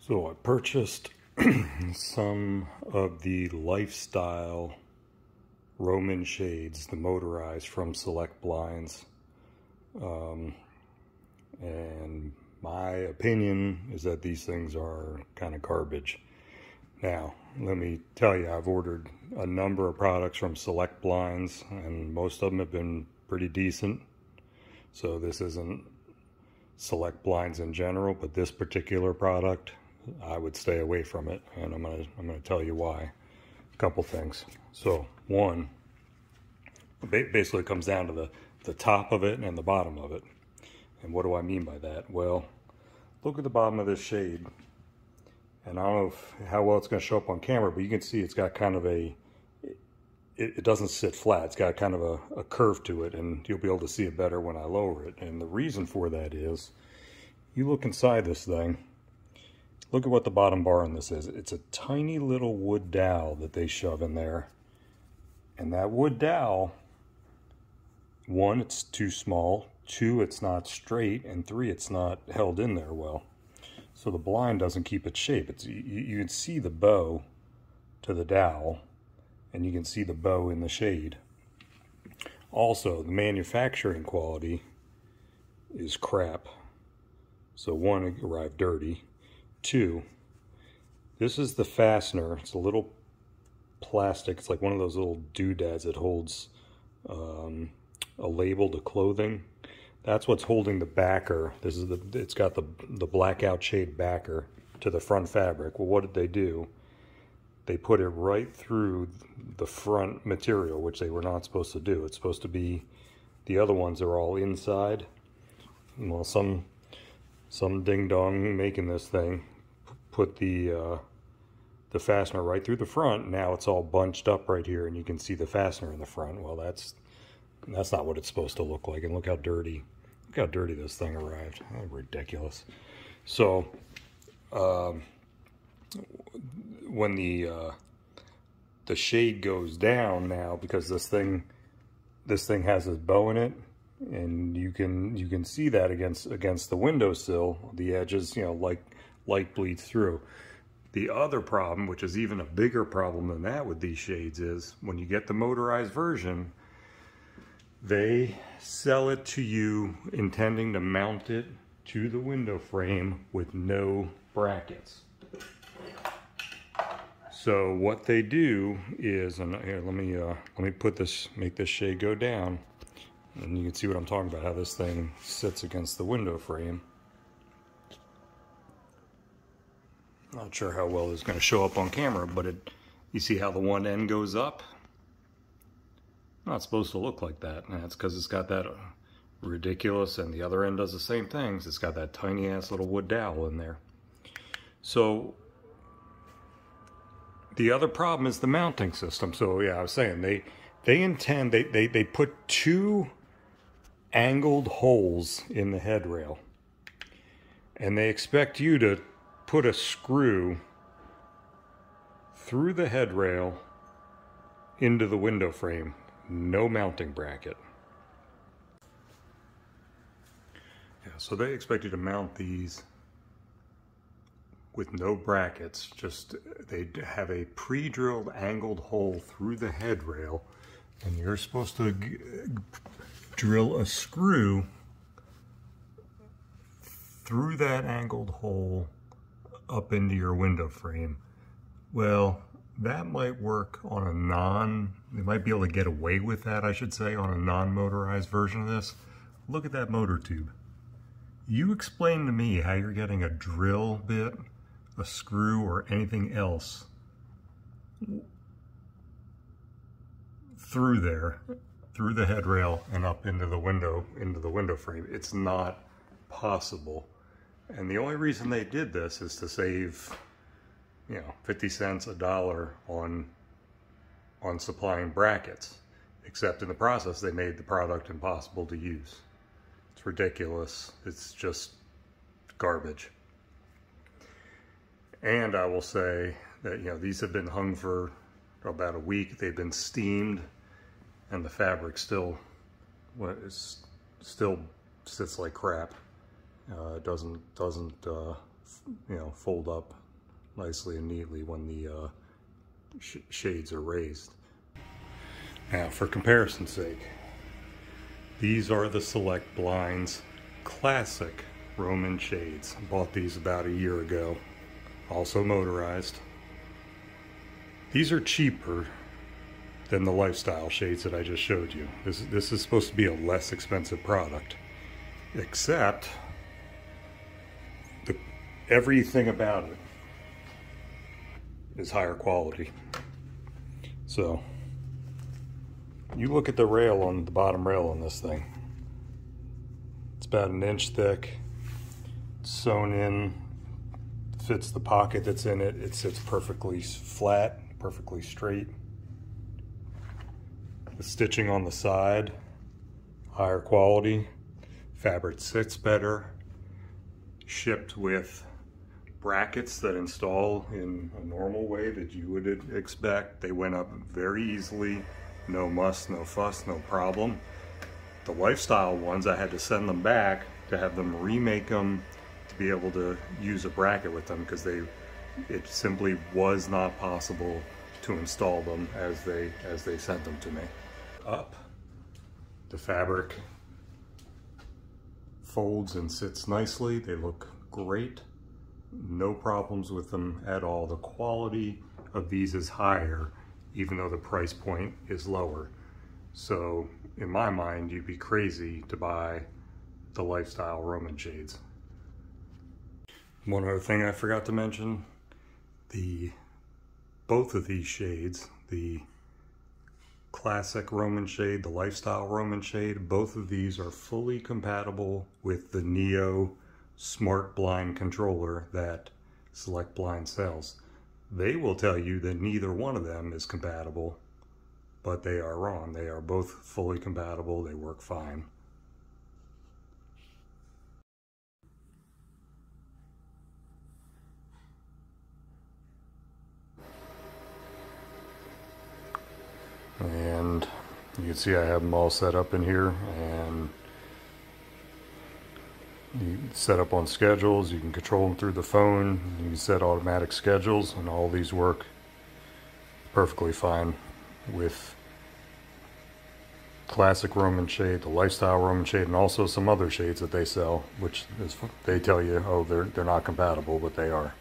So I purchased some of the Lifestyle Roman shades, the motorized from Select Blinds. And my opinion is that these things are kind of garbage. Now, let me tell you, I've ordered a number of products from Select Blinds, and most of them have been pretty decent. So this isn't Select Blinds in general, but this particular product, I would stay away from it, and I'm gonna tell you why. A couple things. So one, basically it comes down to the top of it and the bottom of it. And what do I mean by that? Well, look at the bottom of this shade, and I don't know how well it's going to show up on camera, but you can see it's got kind of it doesn't sit flat. It's got kind of a curve to it, and you'll be able to see it better when I lower it. And the reason for that is, you look inside this thing, look at what the bottom bar on this is. It's a tiny little wood dowel that they shove in there. And that wood dowel, one, it's too small. Two, it's not straight. And three, it's not held in there well. So the blind doesn't keep its shape. You can see the bow to the dowel, and you can see the bow in the shade. Also, the manufacturing quality is crap. So one, it arrived dirty. Two, this is the fastener. It's a little plastic. It's like one of those little doodads that holds a label to clothing. That's what's holding the backer. It's got the blackout shade backer to the front fabric. Well, what did they do? They put it right through the front material, which they were not supposed to do. It's supposed to be, the other ones are all inside. Well, some ding dong making this thing put the fastener right through the front. Now it's all bunched up right here, and you can see the fastener in the front. Well, that's not what it's supposed to look like. And look how dirty this thing arrived. Oh, ridiculous. So when the shade goes down now, because this thing has this bow in it, and you can see that against the windowsill, the edges, light bleeds through. The other problem, which is even a bigger problem than that with these shades, is when you get the motorized version, they sell it to you intending to mount it to the window frame with no brackets. So what they do is, and here, let me make this shade go down, and you can see what I'm talking about, how this thing sits against the window frame. Not sure how well it's going to show up on camera, but you see how the one end goes up? Not supposed to look like that, and that's because it's got that ridiculous, and the other end does the same things. It's got that tiny ass little wood dowel in there. So the other problem is the mounting system. So yeah, I was saying they put two angled holes in the headrail, and they expect you to put a screw through the headrail into the window frame. No mounting bracket. Yeah, so they expect you to mount these with no brackets. Just they have a pre-drilled angled hole through the headrail, and you're supposed to drill a screw through that angled hole up into your window frame. Well, that might work on they might be able to get away with that, I should say, on a non-motorized version of this. Look at that motor tube. You explain to me how you're getting a drill bit, a screw, or anything else through there, through the headrail and up into the window frame. It's not possible. And the only reason they did this is to save 50 cents, $1 on supplying brackets, except in the process they made the product impossible to use. It's ridiculous. It's just garbage. And I will say that these have been hung for about a week. They've been steamed, and the fabric still sits like crap. It doesn't you know, fold up nicely and neatly when the shades are raised. Now, for comparison's sake, these are the Select Blinds classic Roman shades. I bought these about a year ago, also motorized. These are cheaper than the lifestyle shades that I just showed you. This is supposed to be a less expensive product, except everything about it is higher quality. So you look at the rail on the bottom rail on this thing. It's about an inch thick, sewn in, fits the pocket that's in it. It sits perfectly flat, perfectly straight. The stitching on the side, higher quality. Fabric sits better. Shipped with brackets that install in a normal way that you would expect. They went up very easily. No muss, no fuss, no problem. The lifestyle ones, I had to send them back to have them remake them to be able to use a bracket with them, because it simply was not possible to install them as they sent them to me. Up, the fabric folds and sits nicely. They look great. No problems with them at all. The quality of these is higher, even though the price point is lower. So in my mind, you'd be crazy to buy the lifestyle Roman shades. One other thing I forgot to mention, both of these shades, the classic Roman shade, the lifestyle Roman shade, both of these are fully compatible with the Neo smart blind controller that Select Blind sells. They will tell you that neither one of them is compatible, but they are wrong. They are both fully compatible. They work fine. And you can see I have them all set up in here, and you set up on schedules. You can control them through the phone. You can set automatic schedules, and all these work perfectly fine with classic Roman shade, the lifestyle Roman shade, and also some other shades that they sell, which is, they tell you, oh, they're not compatible, but they are.